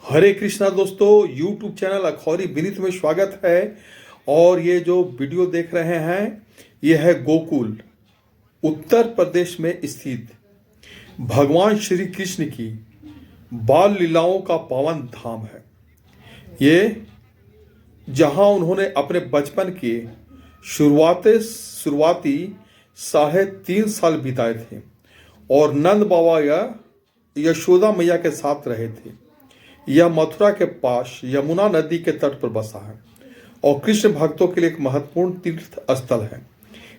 हरे कृष्णा दोस्तों, YouTube channel Akhouri Vineet में स्वागत है। और ये जो वीडियो देख रहे हैं ये है गोकुल उत्तर प्रदेश में स्थित भगवान श्री कृष्ण की बाल लीलाओं का पावन धाम है। ये जहां उन्होंने अपने बचपन के शुरुआती 3.5 साल बिताए थे और नंद बाबा या यशोदा मैया के साथ रहे थे। यह मथुरा के पास यमुना नदी के तट पर बसा है और कृष्ण भक्तों के लिए एक महत्वपूर्ण तीर्थ स्थल है,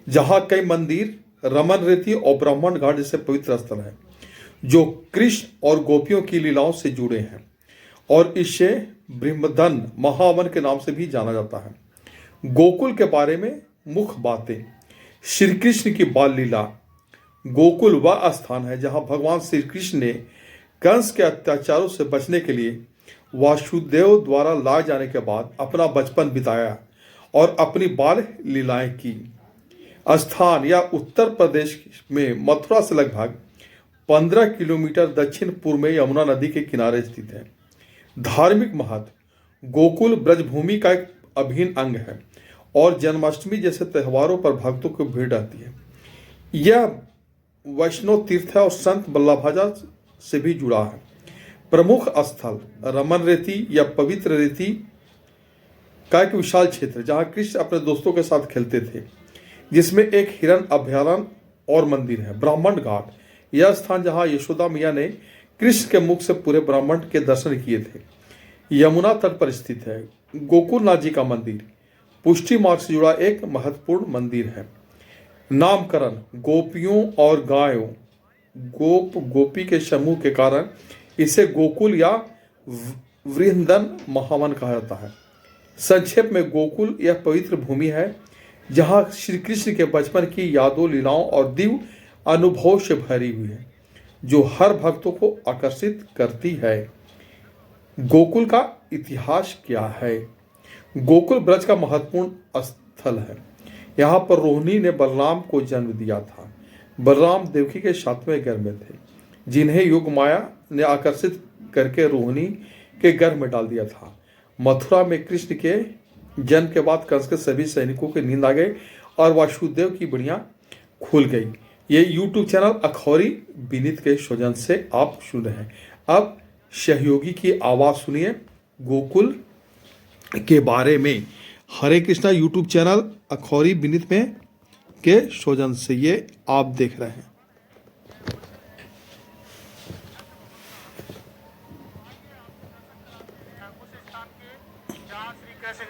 जहां कई मंदिर, रमन रेती और ब्राह्मण घाट जैसे पवित्र स्थल है जो कृष्ण और गोपियों की लीलाओं से जुड़े हैं और इसे ब्रह्मधन महावन के नाम से भी जाना जाता है। गोकुल के बारे में मुख्य बातें। श्री कृष्ण की बाल लीला। गोकुल वह स्थान है जहां भगवान श्री कृष्ण ने कंस के अत्याचारों से बचने के लिए वासुदेव द्वारा लाए जाने के बाद अपना बचपन बिताया और अपनी बाल लीलाएं की। स्थान या उत्तर प्रदेश में मथुरा से लगभग 15 किलोमीटर दक्षिण पूर्व में यमुना नदी के किनारे स्थित है। धार्मिक महत्व। गोकुल ब्रजभूमि का एक अभिन्न अंग है और जन्माष्टमी जैसे त्योहारों पर भक्तों की भीड़ रहती है। यह वैष्णव तीर्थ है और संत वल्लभाचार्य से भी जुड़ा है। प्रमुख स्थल रमन रेती या पवित्र रेती का एक विशाल क्षेत्र जहां कृष्ण अपने दोस्तों के साथ खेलते थे, जिसमें एक हिरण अभयारण्य और मंदिर है। ब्राह्मण घाट यह स्थान जहां यशोदा मैया ने कृष्ण के मुख से पूरे ब्राह्मण के दर्शन किए थे, यमुना तट पर स्थित है। गोकुलनाथ जी का मंदिर पुष्टि मार्ग से जुड़ा एक महत्वपूर्ण मंदिर है। नामकरण। गोपियों और गायों गोपी के समूह के कारण इसे गोकुल या वृंदन महावन कहा जाता है। संक्षेप में, गोकुल यह पवित्र भूमि है जहां श्री कृष्ण के बचपन की यादों, लीलाओं और दिव्य अनुभव से भरी हुई है, जो हर भक्तों को आकर्षित करती है। गोकुल का इतिहास क्या है? गोकुल ब्रज का महत्वपूर्ण स्थल है। यहाँ पर रोहिणी ने बलराम को जन्म दिया था। बलराम देवकी के 7वें गर्भ में थे, जिन्हें योग माया ने आकर्षित करके रोहिणी के गर्भ में डाल दिया था। मथुरा में कृष्ण के जन्म के बाद कंस के सभी सैनिकों की नींद आ गई और वासुदेव की बढ़िया खुल गई। ये YouTube चैनल अखौरी विनीत के सौजन से आप सुन रहे हैं। अब सहयोगी की आवाज़ सुनिए गोकुल के बारे में। हरे कृष्णा YouTube चैनल अखौरी विनीत में के सौजन से ये आप देख रहे हैं।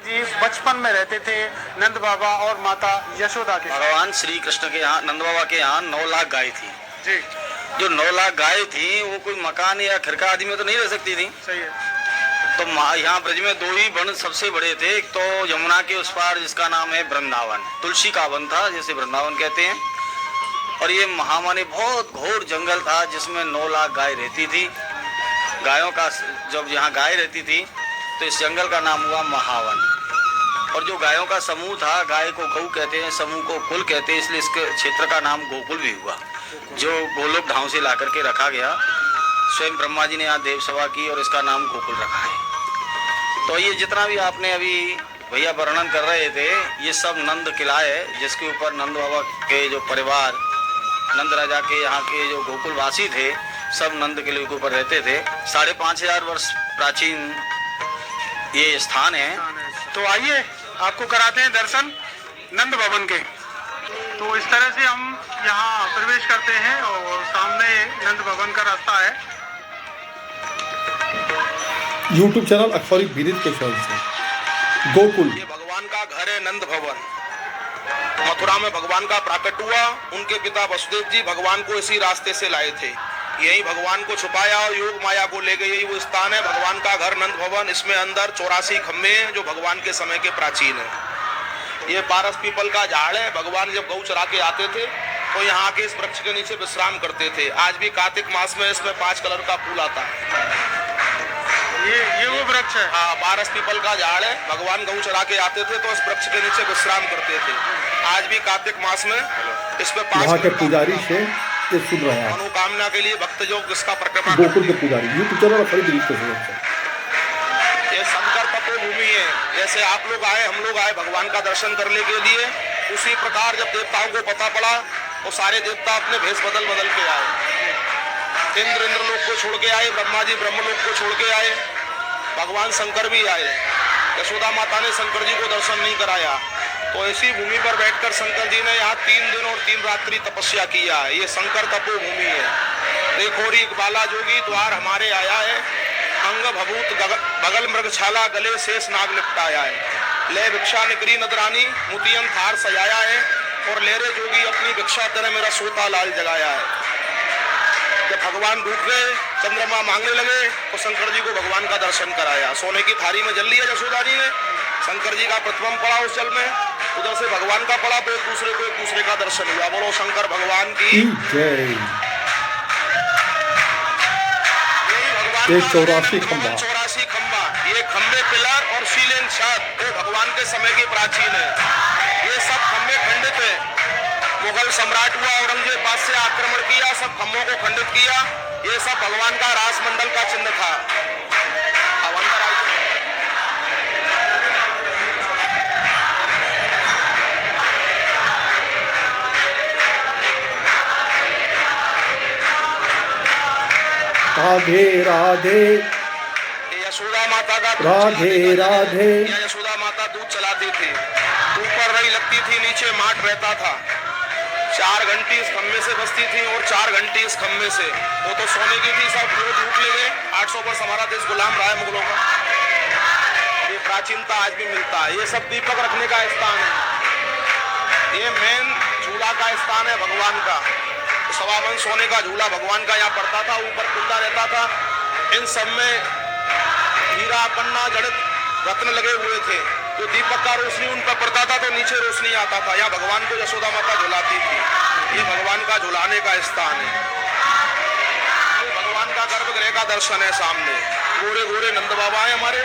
जी बचपन में रहते थे नंद बाबा और माता यशोदा के। भगवान श्री कृष्ण के यहाँ नंद बाबा के यहाँ 9 लाख गाय थी जी। जो 9 लाख गाय थी वो कोई मकान या खिरका आदि में तो नहीं रह सकती थी। सही है। तो यहाँ ब्रज में 2 ही वन सबसे बड़े थे। एक तो यमुना के उस पार जिसका नाम है वृंदावन, तुलसी का वन था जिसे वृंदावन कहते हैं, और ये महामानी बहुत घोर जंगल था जिसमें 9 लाख गाय रहती थी। गायों का जब यहाँ गाय रहती थी तो इस जंगल का नाम हुआ महावन। और जो गायों का समूह था, गाय को गौ कहते हैं, समूह को कुल कहते हैं, इसलिए इसके क्षेत्र का नाम गोकुल भी हुआ, जो गोलोक धाम से ला करके रखा गया। स्वयं ब्रह्मा जी ने यहाँ देव सभा की और इसका नाम गोकुल रखा है। तो ये जितना भी आपने अभी भैया वर्णन कर रहे थे, ये सब नंद किला है, जिसके ऊपर नंद बाबा के जो परिवार, नंद राजा के यहाँ के जो गोकुलवासी थे, सब नंद किले के ऊपर रहते थे। 5,500 वर्ष प्राचीन ये स्थान है। तो आइए आपको कराते हैं दर्शन नंद भवन के। तो इस तरह से हम यहाँ प्रवेश करते हैं और सामने नंद भवन का रास्ता है। YouTube चैनल अखौरी विनीत के सौजन से गोकुल। ये भगवान का घर है नंद भवन। मथुरा में भगवान का प्राकट हुआ। उनके पिता वसुदेव जी भगवान को इसी रास्ते से लाए थे। यही भगवान को छुपाया और योग माया को ले गए। यही वो स्थान है भगवान का घर नंद भवन। इसमें अंदर 84 खम्भे हैं जो भगवान के समय के प्राचीन है। ये पारस पीपल का झाड़ है। भगवान जब गौ चरा के आते थे तो यहाँ के इस वृक्ष के नीचे विश्राम करते थे। आज भी कार्तिक मास में इसमें 5 कलर का फूल आता है। ये वो वृक्ष है। हाँ, पारस पीपल का झाड़ है। भगवान गौ चरा के आते थे तो इस वृक्ष के नीचे विश्राम करते थे। आज भी कार्तिक मास में इस पे 5 वहाँ के पुजारी से ये सुन रहे हैं। मनोकामना के लिए भक्त जो इसका परिक्रमा गोकुल के पुजारी YouTube चैनल अखौरी विनीत के सौजन से। जैसे आप लोग आए, हम लोग आए भगवान का दर्शन करने के लिए, उसी प्रकार जब देवताओं को पता पड़ा तो सारे देवता अपने भेष बदल बदल के आए। इंद्र लोक को छोड़ के आए, ब्रह्मा जी ब्रह्मलोक को छोड़ के आए, भगवान शंकर भी आए। यशोदा माता ने शंकर जी को दर्शन नहीं कराया, तो ऐसी भूमि पर बैठकर शंकर जी ने यहाँ 3 दिन और 3 रात्रि तपस्या किया। ये शंकर तपो भूमि है। देखो री बाला जोगी द्वार हमारे आया है, अंग भभूत बगल मृगछाला गले शेष नाग लिपटाया है। ले भिक्षा निकरी नदरानी मुतियन थार सजाया है, और लेरे जोगी अपनी भिक्षा तरह मेरा सोता लाल जगाया है। जब भगवान डूब गए, चंद्रमा मांगने लगे, तो शंकर जी को भगवान का दर्शन कराया। सोने की थाली में जल लिया यशोदा जी ने, शंकर जी का प्रतिबिंब पड़ा उस जल में, उधर से भगवान का पड़ा, तो एक दूसरे का दर्शन हुआ। बोलो शंकर भगवान की जय। ये 84 खंबा, 84 खंबा, ये खंबे पिलर और सीलिंग छत वो भगवान के समय की प्राचीन है। ये सब खंबे खंडित है। मुगल सम्राट हुआ औरंगजेब, बाद से आक्रमण किया, सब खंभों को खंडित किया। ये सब भगवान का रासमंडल का चिन्ह था। अब अंदर आइए। राधे राधे, यशोदा माता का राधे राधे। यशोदा माता दूध चलाती थी, ऊपर रही लगती थी, नीचे माट रहता था। 4 घंटी इस खम्भे से बसती थी और 4 घंटी इस खम्भे से। वो तो सोने की थी, सब लोग लूट ले गए। 800 वर्ष हमारा देश गुलाम रहा है मुगलों का। ये प्राचीनता आज भी मिलता है। ये सब दीपक रखने का स्थान है। ये मेन झूला का स्थान है भगवान का। 1.25 मन सोने का झूला भगवान का यहाँ पड़ता था, ऊपर कुंडा रहता था। इन सब में हीरा पन्ना जड़ित रत्न लगे हुए थे। तो दीपक का रोशनी उन पर पड़ता था तो नीचे रोशनी आता था। यहाँ भगवान को यशोदा माता झुलाती थी। ये भगवान का झुलाने का स्थान है। ये भगवान का गर्भगृह का दर्शन है। सामने गोरे गोरे नंद बाबा है हमारे,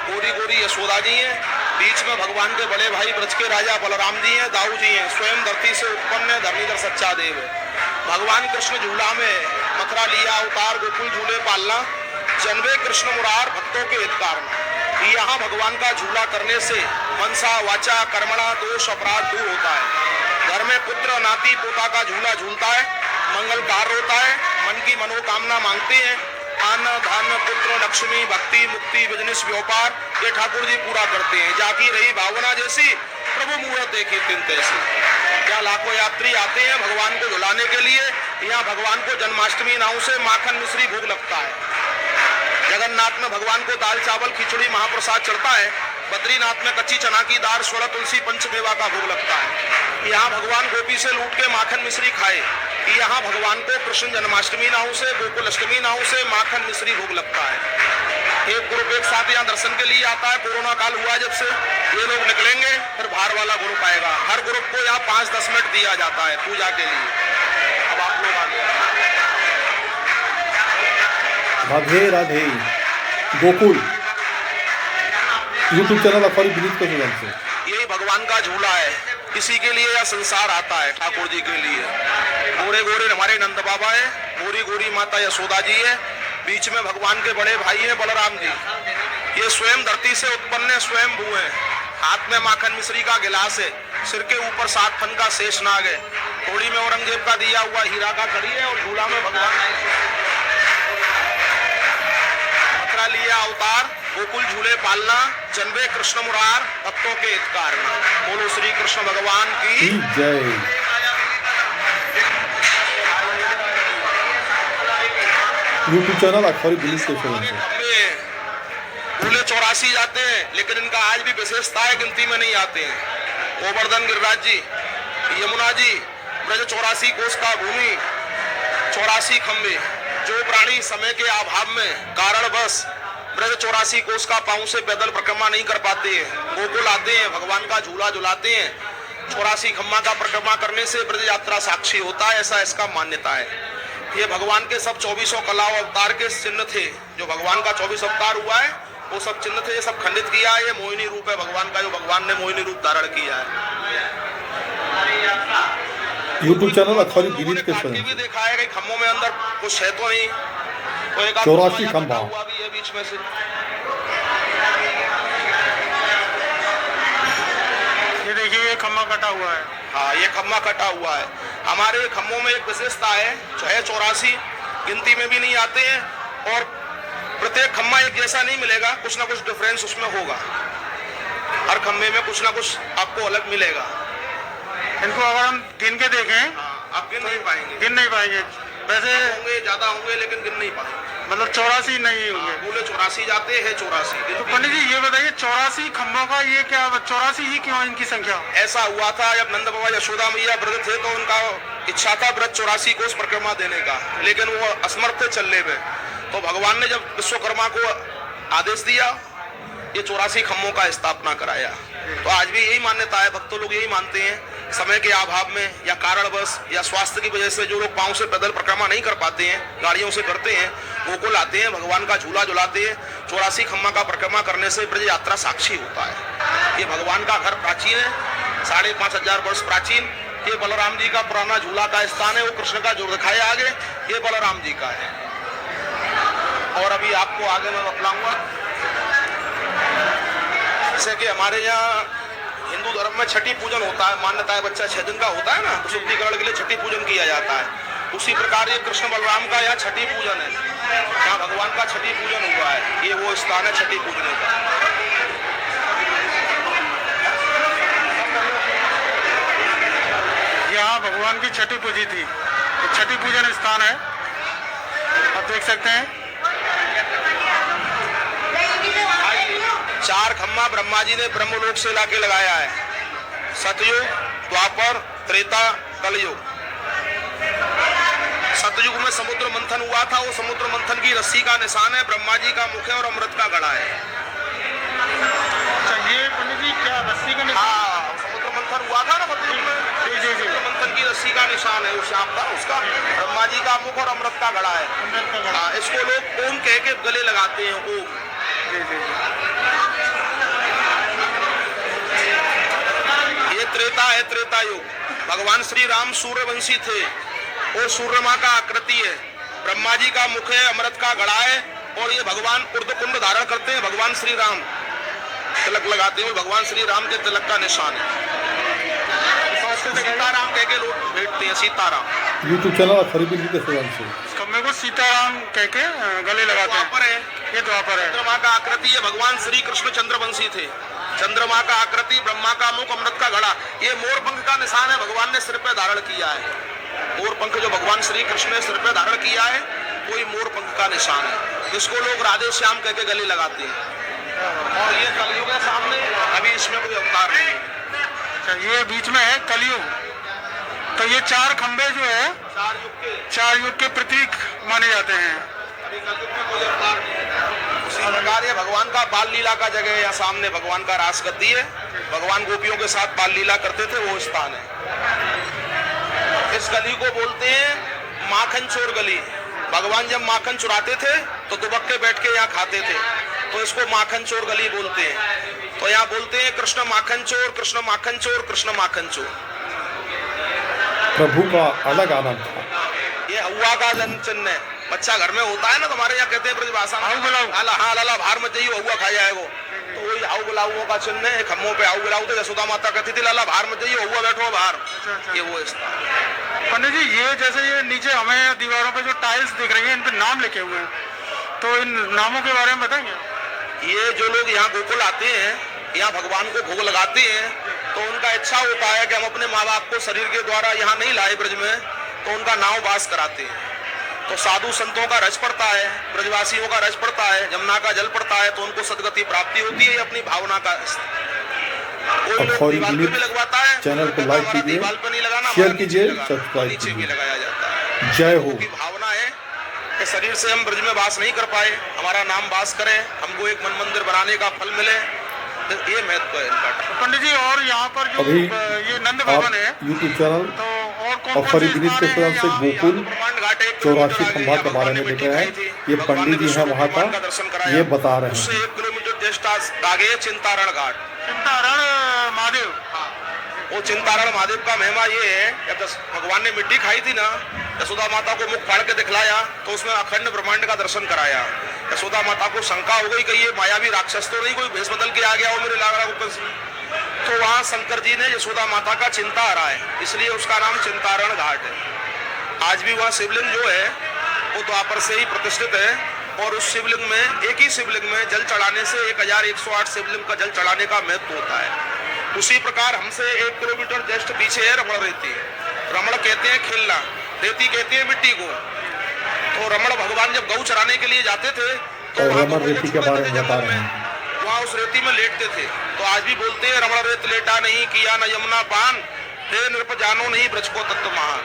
गोरी गोरी यशोदा जी हैं। बीच में भगवान के बड़े भाई ब्रज के राजा बलराम जी हैं, दाऊ जी हैं। स्वयं धरती से उत्पन्न है, धरणीधर सच्चा देव है। भगवान कृष्ण झूला में मथुरा लिया अवतार, गोकुल झूले पालना, जन्मे कृष्ण मुरार भक्तों के हित कारण। यहाँ भगवान का झूला करने से मनसा वाचा कर्मणा दोष अपराध दूर होता है। घर में पुत्र नाती पोता का झूला झूलता है, मंगल कार्य होता है, मन की मनोकामना मांगते हैं। अन्न धन पुत्र लक्ष्मी भक्ति मुक्ति बिजनेस व्यापार ये ठाकुर जी पूरा करते हैं। जाकी रही भावना जैसी प्रभु मुहूर्त देखी तीन तैसी। क्या लाखों यात्री आते हैं भगवान को झुलाने के लिए। यहाँ भगवान को जन्माष्टमी नाव से माखन मिश्री भोग लगता है। जगन्नाथ में भगवान को दाल चावल खिचड़ी महाप्रसाद चढ़ता है। बद्रीनाथ में कच्ची चना की दाल सोलह तुलसी पंचमेवा का भोग लगता है। यहाँ भगवान गोपी से लूट के माखन मिश्री खाए। यहाँ भगवान को कृष्ण जन्माष्टमी नाव से गोकुल अष्टमी नाव से माखन मिश्री भोग लगता है। एक ग्रुप एक साथ यहाँ दर्शन के लिए आता है। कोरोना काल हुआ जब से ये लोग निकलेंगे, फिर बाहर वाला ग्रुप आएगा। हर ग्रुप को यहाँ 5-10 मिनट दिया जाता है पूजा के लिए। अब आप लोग आगे राधे राधे। गोकुल यूट्यूब चैनल अखबारी विनीत के चैनल से यही भगवान का झूला है। इसी के लिए यह संसार आता है ठाकुर जी के लिए। गोरे गोरे हमारे नंद बाबा है, गोरी गोरी माता यशोदा जी है, बीच में भगवान के बड़े भाई हैं बलराम जी। ये स्वयं धरती से उत्पन्न है, स्वयं भू है। हाथ में माखन मिश्री का गिलास है, सिर के ऊपर 7 फन का शेष नाग है, थोड़ी में औरंगजेब का दिया हुआ हीरा का कड़ी है और झूला में भगवान लिया अवतार, गोकुल झूले पालना, जन्मे कृष्ण मुरार भक्तों के हित कारण। बोलो श्री कृष्ण भगवान की जय। यूट्यूब चैनल अखबारी विनीत के चैनल से पूरे 84 जाते हैं, लेकिन इनका आज भी विशेषता है, गिनती में नहीं आते हैं। गोवर्धन गिरिराज जी, यमुना जी, ब्रज 84 कोस का भूमि, 84 खंबे। जो प्राणी समय के अभाव में कारणवश ब्रज 84 कोस का पांव से पैदल परिक्रमा नहीं कर पाते हैं, गोकुल आते हैं, भगवान का झूला झुलाते हैं। 84 खम्मा का परिक्रमा करने से ब्रज यात्रा साक्षी होता है, ऐसा इसका मान्यता है। ये भगवान के सब 24 कला अवतार के चिन्ह थे। जो भगवान का 24 अवतार हुआ है वो सब चिन्ह थे, ये सब खंडित किया है। ये मोहिनी रूप है भगवान का, जो भगवान ने मोहिनी रूप धारण किया है। यूट्यूब चैनल अखबारी विनीत के चैनल भी देखा है कि खम्भों में अंदर कुछ है तो नहीं, तो एक 84 खंभा हुआ भी है बीच में से। ये खम्मा कटा हुआ है। हाँ, ये खम्मा कटा हुआ है। हमारे खम्भों में एक विशेषता है, चाहे 84 गिनती में भी नहीं आते हैं और प्रत्येक खम्मा एक जैसा नहीं मिलेगा, कुछ ना कुछ डिफरेंस उसमें होगा। हर खम्भे में कुछ ना कुछ आपको अलग मिलेगा। इनको अगर हम गिन के देखें, हाँ, आप गिन नहीं पाएंगे। गिन नहीं पाएंगे। वैसे होंगे, ज्यादा होंगे, लेकिन गिन नहीं पाएंगे। मतलब 84 नहीं होंगे। बोले 84 जाते हैं, 84। तो पंडित जी ये बताइए, 84 खम्भों का ये क्या, 84 ही क्यों इनकी संख्या? ऐसा हुआ था जब नंद बाबा यशोदा मैया व्रत थे तो उनका इच्छा था व्रत 84 कोस परिक्रमा देने का, लेकिन वो असमर्थ थे चलने में। तो भगवान ने जब विश्वकर्मा को आदेश दिया, ये 84 खम्भों का स्थापना कराया। तो आज भी यही मान्यता है, भक्तों लोग यही मानते हैं, समय के अभाव में या कारणवश या स्वास्थ्य की वजह से जो लोग पांव से पैदल परिक्रमा नहीं कर पाते हैं, गाड़ियों से करते हैं, गोकुल आते हैं, भगवान का झूला झुलाते हैं। 84 खम्मा का परिक्रमा करने से ब्रज यात्रा साक्षी होता है। ये भगवान का घर प्राचीन है, 5500 वर्ष प्राचीन। ये बलराम जी का पुराना झूला का स्थान है, वो कृष्ण का जो दिखाया आगे, ये बलराम जी का है। और अभी आपको आगे मैं बतलाऊंगा, जैसे कि हमारे यहाँ हिंदू धर्म में छठी पूजन होता है, मान्यता है बच्चा 6 दिन का होता है ना, तो शुद्धिकरण के लिए छठी पूजन किया जाता है। उसी प्रकार ये कृष्ण बलराम का यहाँ छठी पूजन है, यहाँ भगवान का छठी पूजन हुआ है। ये वो स्थान है छठी पूजने का। यहाँ भगवान की छठी पूजी थी, तो छठी पूजन स्थान है, आप देख सकते हैं। 4 खम्मा ब्रह्मा जी ने ब्रह्मलोक से लाके लगाया है। सतयुग, द्वापर, त्रेता, कलयुग। सतयुग में समुद्र मंथन हुआ था, वो समुद्र मंथन की रस्सी का निशान है, ब्रह्मा जी का मुख है और अमृत का घड़ा है। अच्छा, ये पंडित जी क्या रस्सी का निशान? हाँ, समुद्र मंथन हुआ था ना सतयुग में, जी। समुद्र मंथन की रस्सी का निशान है उस शाम का, उसका ब्रह्मा जी का मुख और अमृत का घड़ा है। अमृत का घड़ा। हाँ, इसको लोग ओम कह के गले लगाते हैं, ओम। जी। ये त्रेता है, त्रेता युग। भगवान श्री राम सूर्यवंशी थे, वो सूर्यमा का आकृति है, ब्रह्मा जी का मुख है, अमृत का घड़ा है, और ये भगवान ऊर्ध्वकुंड धारण करते हैं, भगवान श्री राम तिलक लगाते हैं, भगवान श्री राम के तिलक का निशान है। सीताराम कह के लोग भेंटते हैं, सीताराम। यूट्यूब चैनल खरीदी के सेवन से खम्भे को सीताराम कह के गले लगाते हैं। द्वापर है, ये द्वापर है। चंद्रमा का आकृति है, भगवान श्री कृष्ण चंद्रवंशी थे। चंद्रमा का आकृति, ब्रह्मा का मुख, अमृत का घड़ा। ये मोर पंख का निशान है, भगवान ने सिर पे धारण किया है। मोर पंख जो भगवान श्री कृष्ण ने सिर पे धारण किया है, कोई मोर पंख का निशान है, जिसको लोग राधे श्याम कह के गले लगाते हैं। और ये कलयुग है सामने, अभी इसमें कोई अवतार नहीं है। अच्छा, ये बीच में है कलयुग। तो ये 4 खंबे जो है 4 युग के प्रतीक माने जाते हैं। अभी कलयुग में कोई अवतार नहीं है। उसी प्रकार ये भगवान का बाल लीला का जगह है, यहाँ सामने भगवान का रास गद्दी है, भगवान गोपियों के साथ बाल लीला करते थे, वो स्थान है। इस गली को बोलते हैं माखन चोर गली। भगवान जब माखन चुराते थे तो दुबक के बैठ के यहाँ खाते थे, तो इसको माखन चोर गली बोलते हैं। तो यहाँ बोलते हैं कृष्ण माखन चोर, कृष्ण माखन चोर, कृष्ण माखन चोर। प्रभु का अलग आनंद था। ये हवा का जन्म चिन्ह है, बच्चा घर में होता है ना, तुम्हारे यहाँ कहते हैं ब्रजभाषा में, हाउ बुलाऊ। हाँ लाला बाहर मत जाइए, हवा खा जाएगा। तो वही हाउ बुलाऊ का चिन्ह है। खम्भों पे हाउ बुलाऊ थे, यशोदा माता कहती थी लाला बाहर मत जाइए, हवा बैठो बाहर। ये वो स्थान। पंडित जी, ये जैसे ये नीचे हमें दीवारों पे जो टाइल्स दिख रही है, इन पे नाम लिखे हुए हैं, तो इन नामों के बारे में बताएंगे? ये जो लोग यहाँ गोकुल आते हैं, यहाँ भगवान को भोग लगाते हैं, तो उनका इच्छा होता है कि हम अपने माँ बाप को शरीर के द्वारा यहाँ नहीं लाए ब्रज में, तो उनका नाव वास कराते हैं। तो साधु संतों का रस पड़ता है, ब्रजवासियों का रस पड़ता है, जमुना का जल पड़ता है, तो उनको सदगति प्राप्ति होती है। अपनी भावना का कोई लोग दीवार पे भी लगवाता है, चैनल को लाइक कीजिए, दीवार पे नहीं लगाना, शेयर कीजिए, सब्सक्राइब नीचे भी कीजिए। लगाया जाता है। जय हो। की भावना है कि शरीर से हम ब्रज में वास नहीं कर पाए, हमारा नाम वास करे, हमको एक मन मंदिर बनाने का फल मिले, ये महत्व है इनका। पंडित जी, और यहाँ पर जो अभी ये नंद आप भवन है, यूट्यूब चैनल तो और और कौन फरीद के सेवन से गोकुल 84 खंभा के बारे में देख रहे हैं। ये पंडित जी हैं वहाँ का, ये बता रहे उससे हैं। 1 किलोमीटर जस्ट आगे चिंतारण घाट, चिंतारण महादेव। वो चिंतारण महादेव का महिमा ये है, जब भगवान ने मिट्टी खाई थी ना, यशोदा माता को मुख फाड़ के दिखलाया, तो उसमें अखंड ब्रह्मांड का दर्शन कराया। यशोदा माता को शंका हो गई कि ये मायावी राक्षस तो नहीं कोई भेष बदल के आ गया हो मेरे लाड़ा ऊपर से। तो वहाँ शंकर जी ने यशोदा माता का चिंता हरा है, इसलिए उसका नाम चिंतारण घाट है। आज भी वहाँ शिवलिंग जो है वो द्वापर से ही प्रतिष्ठित है, और उस शिवलिंग में, एक ही शिवलिंग में जल चढ़ाने से 1108 शिवलिंग का जल चढ़ाने का महत्व होता है। उसी प्रकार हमसे 1 किलोमीटर जस्ट पीछे है रमण रेती। रमण कहते हैं खिलना, रेती कहते हैं मिट्टी को। तो रमण भगवान जब गौ चराने के लिए जाते थे तो और वहाँ रमण गौ रेती के छुपाते बारे थे में बता जंगल रहे में, हैं। वहाँ उस रेती में लेटते थे। तो आज भी बोलते हैं रमण रेत लेटा नहीं किया न यमुना पान, हे नृप जानो नहीं ब्रज को तत्व महान।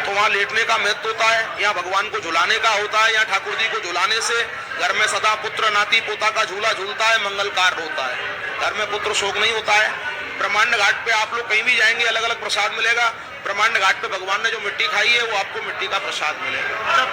तो वहाँ लेटने का महत्व होता है, यहाँ भगवान को झुलाने का होता है। यहाँ ठाकुर जी को झुलाने से घर में सदा पुत्र नाती पोता का झूला झूलता है, मंगल कार्य होता है, घर में पुत्र शोक नहीं होता है। ब्रह्मांड घाट पे आप लोग कहीं भी जाएंगे अलग अलग प्रसाद मिलेगा। ब्रह्मांड घाट पे भगवान ने जो मिट्टी खाई है वो आपको मिट्टी का प्रसाद मिलेगा।